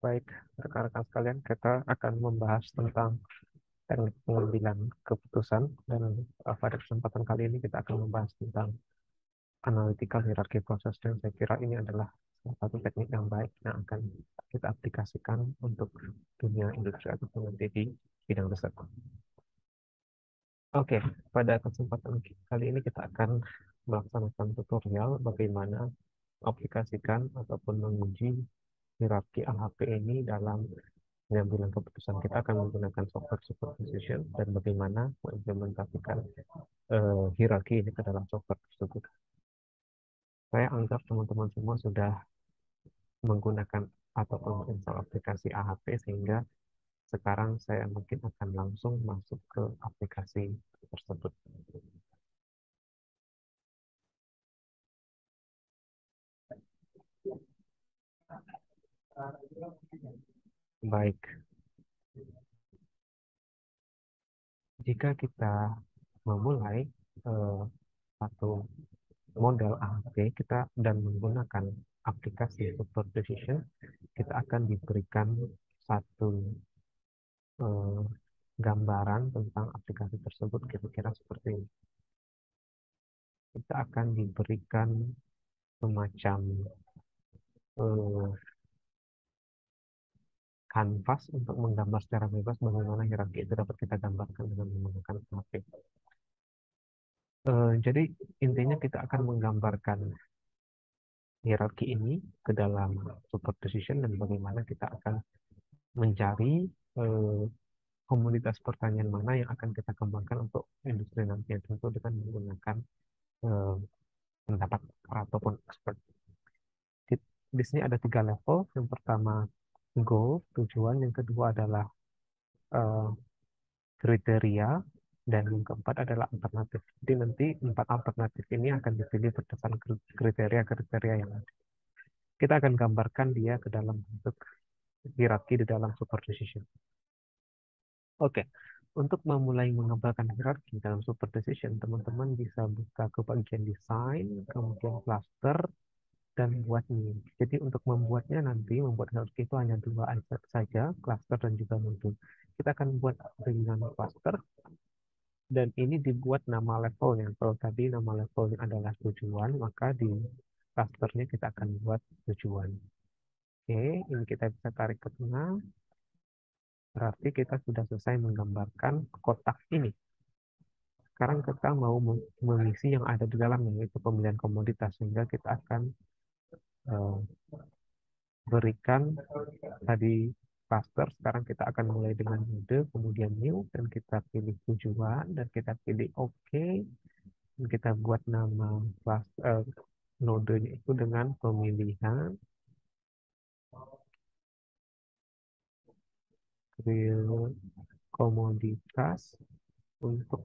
Baik, rekan-rekan sekalian, kita akan membahas tentang teknik pengambilan keputusan dan pada kesempatan kali ini kita akan membahas tentang analytical hierarchy process dan saya kira ini adalah salah satu teknik yang baik yang akan kita aplikasikan untuk dunia industri ataupun nanti di bidang riset. Oke, pada kesempatan kali ini kita akan melaksanakan tutorial bagaimana aplikasikan ataupun menguji hierarki AHP ini dalam pengambilan keputusan. Kita akan menggunakan software superposition dan bagaimana mengimplementasikan hierarki ini ke dalam software tersebut. Saya anggap teman-teman semua sudah menggunakan ataupun menginstal aplikasi AHP sehingga sekarang saya mungkin akan langsung masuk ke aplikasi tersebut. Baik, jika kita memulai satu model AHP kita dan menggunakan aplikasi Super Decision, kita akan diberikan satu eh, gambaran tentang aplikasi tersebut kira-kira seperti ini. Kita akan diberikan semacam eh, kanvas untuk menggambar secara bebas bagaimana hierarki itu dapat kita gambarkan dengan menggunakan AHP. Jadi intinya kita akan menggambarkan hierarki ini ke dalam Super Decision dan bagaimana kita akan mencari eh, komunitas pertanyaan mana yang akan kita kembangkan untuk industri nanti, tentu dengan menggunakan eh, pendapat ataupun expert. Di, di sini ada 3 level. Yang pertama goal, tujuan. Yang kedua adalah eh, kriteria. Dan yang keempat adalah alternatif. Jadi nanti 4 alternatif ini akan dipilih berdasarkan kriteria-kriteria yang ada. Kita akan gambarkan dia ke dalam bentuk hierarki di dalam super decision. Oke, untuk memulai mengembangkan hierarki dalam super decision, teman-teman bisa buka ke bagian desain, kemudian cluster, dan buat new. Jadi untuk membuatnya nanti, membuat hierarki itu hanya 2 saja, cluster dan juga node. Kita akan buat dengan cluster, dan ini dibuat nama levelnya. Kalau tadi nama levelnya adalah tujuan, maka di clusternya kita akan buat tujuan. Oke, ini kita bisa tarik ke tengah. Berarti kita sudah selesai menggambarkan kotak ini. Sekarang kita mau mengisi yang ada di dalamnya, yaitu pemilihan komoditas, sehingga kita akan eh, berikan tadi cluster. Sekarang kita akan mulai dengan mode, kemudian new, dan kita pilih tujuan, dan kita pilih OK, dan kita buat nama nodenya itu dengan pemilihan real komoditas untuk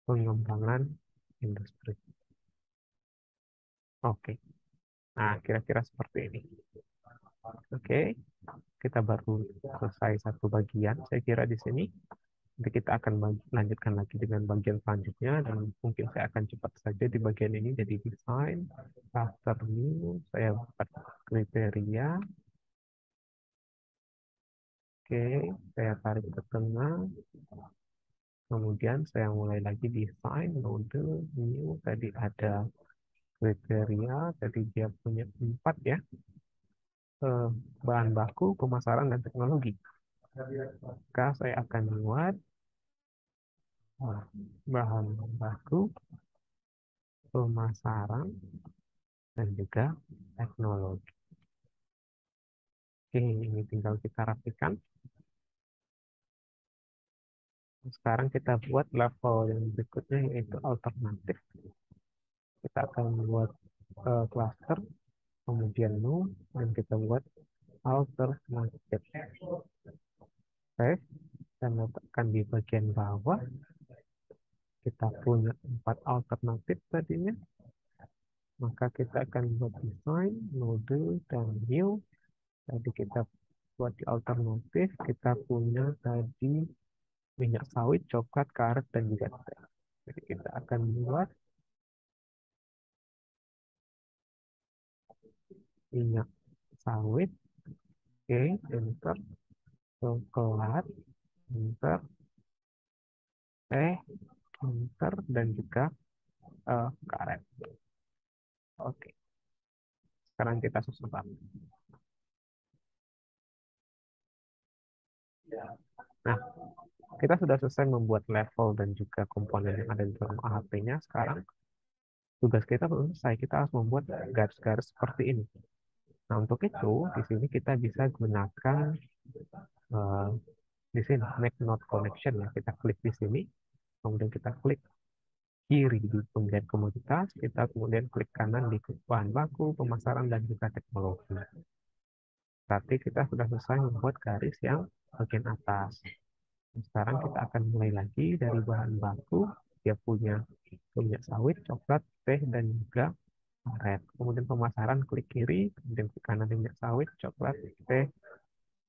pengembangan industri. Oke, nah kira-kira seperti ini. Oke, kita baru selesai satu bagian. Saya kira di sini nanti kita akan lanjutkan lagi dengan bagian selanjutnya dan mungkin saya akan cepat saja di bagian ini. Jadi desain, cluster new, saya buat kriteria. Oke, saya tarik ke tengah. Kemudian saya mulai lagi desain, node, new. Tadi ada kriteria, tadi dia punya 4 ya. Bahan baku, pemasaran, dan teknologi. Maka saya akan buat bahan baku, pemasaran, dan juga teknologi. Oke, ini tinggal kita rapikan. Sekarang kita buat level yang berikutnya yaitu alternatif. Kita akan buat cluster, kemudian new, dan kita buat alternatif. Oke, dan letakkan di bagian bawah. Kita punya 4 alternatif tadinya. Maka kita akan buat desain, node, dan new. Tadi kita buat di alternatif, kita punya tadi minyak sawit, coklat, karet, dan juga teh. Jadi kita akan buat minyak sawit, Oke, enter, coklat, enter, enter, dan juga karet. Oke, sekarang kita susun. Nah, kita sudah selesai membuat level dan juga komponen yang ada di dalam AHP-nya. Sekarang tugas kita belum selesai. Kita harus membuat garis-garis seperti ini. Nah, untuk itu, di sini kita bisa gunakan eh, di sini make node connection ya. Kita klik di sini, kemudian kita klik kiri di pemilihan komoditas, kita kemudian klik kanan di bahan baku, pemasaran, dan juga teknologi. Berarti kita sudah selesai membuat garis yang bagian atas. Sekarang kita akan mulai lagi dari bahan baku. Dia punya minyak sawit, coklat, teh, dan juga karet. Kemudian pemasaran klik kiri, kemudian klik kanan minyak sawit, coklat, teh,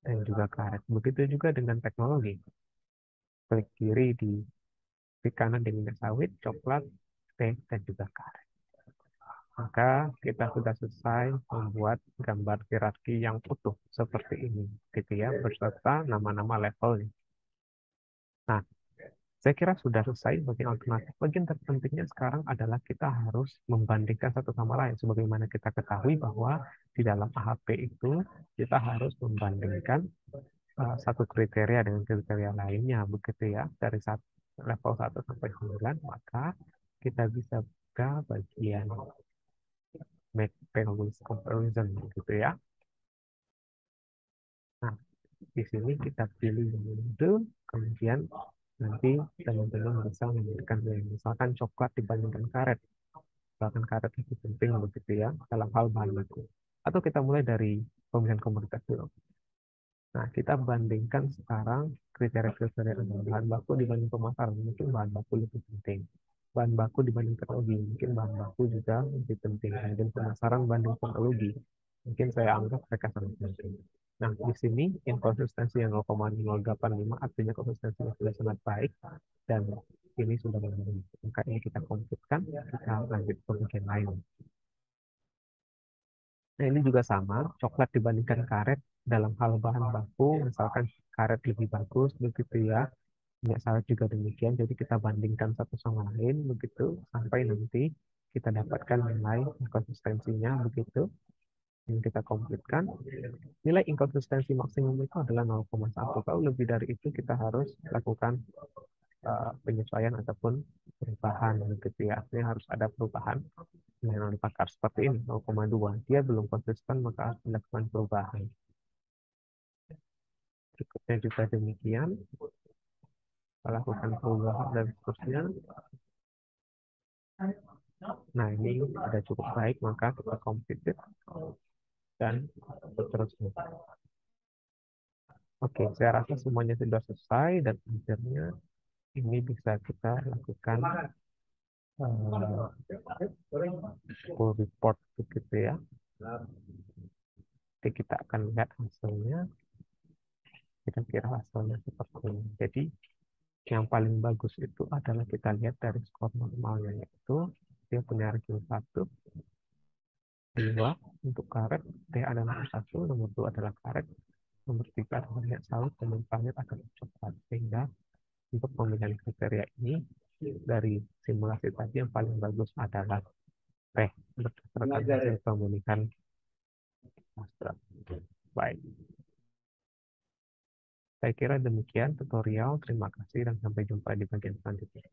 dan juga karet. Begitu juga dengan teknologi. Klik kiri di klik kanan di minyak sawit, coklat, teh, dan juga karet. Maka kita sudah selesai membuat gambar hierarki yang utuh seperti ini, gitu ya, beserta nama-nama levelnya. Nah, saya kira sudah selesai bagian alternatif. Bagian terpentingnya sekarang adalah kita harus membandingkan satu sama lain. Sebagaimana kita ketahui bahwa di dalam AHP itu kita harus membandingkan satu kriteria dengan kriteria lainnya, begitu ya, dari level 1 sampai 9, maka kita bisa buka bagian make performance comparison, begitu ya. Nah, di sini kita pilih yang itu, kemudian nanti teman-teman bisa memberikan yang misalkan coklat dibandingkan karet. Misalkan karet lebih penting begitu ya dalam hal bahan baku. Atau kita mulai dari pemilihan komoditas dulu. Nah, kita bandingkan sekarang kriteria-kriteria bahan baku dibanding pemasaran. Mungkin bahan baku lebih penting. Bahan baku dibanding teknologi. Mungkin bahan baku juga lebih penting. Kemudian pemasaran banding teknologi. Mungkin saya anggap mereka sama penting. Nah, di sini inkonsistensi yang 0,085 artinya konsistensinya sudah sangat baik dan ini sudah memenuhi. Maka ini kita komplitkan, kita lanjut ke bagian lain. Nah, ini juga sama, coklat dibandingkan karet dalam hal bahan baku, misalkan karet lebih bagus, begitu ya. Minyak sawit juga demikian, jadi kita bandingkan satu sama lain, begitu, sampai nanti kita dapatkan nilai konsistensinya, begitu. Yang kita komplitkan, nilai inkonsistensi maksimum itu adalah 0,1. Kalau lebih dari itu, kita harus lakukan penyesuaian ataupun perubahan, begitu ya. Artinya harus ada perubahan nilai pakar seperti ini 0,2, dia belum konsisten maka harus dilakukan perubahan. Berikutnya juga demikian, lakukan perubahan dan seterusnya. Nah, ini sudah cukup baik, maka kita completed dan seterusnya. Oke, saya rasa semuanya sudah selesai dan akhirnya ini bisa kita lakukan full report begitu ya. Jadi kita akan lihat hasilnya, kira-kira hasilnya seperti ini. Jadi yang paling bagus itu adalah kita lihat dari skor normalnya, yaitu dia punya ranking 1, 2 untuk karet, D adalah nomor 1, nomor 2 adalah karet, nomor 3 adalah minyak sawit, dan nomor terakhir adalah coklat. Sehingga untuk pemilihan kriteria ini dari simulasi tadi yang paling bagus adalah teh berdasarkan hasil pemilihan master. Baik, saya kira demikian tutorial. Terima kasih dan sampai jumpa di bagian selanjutnya.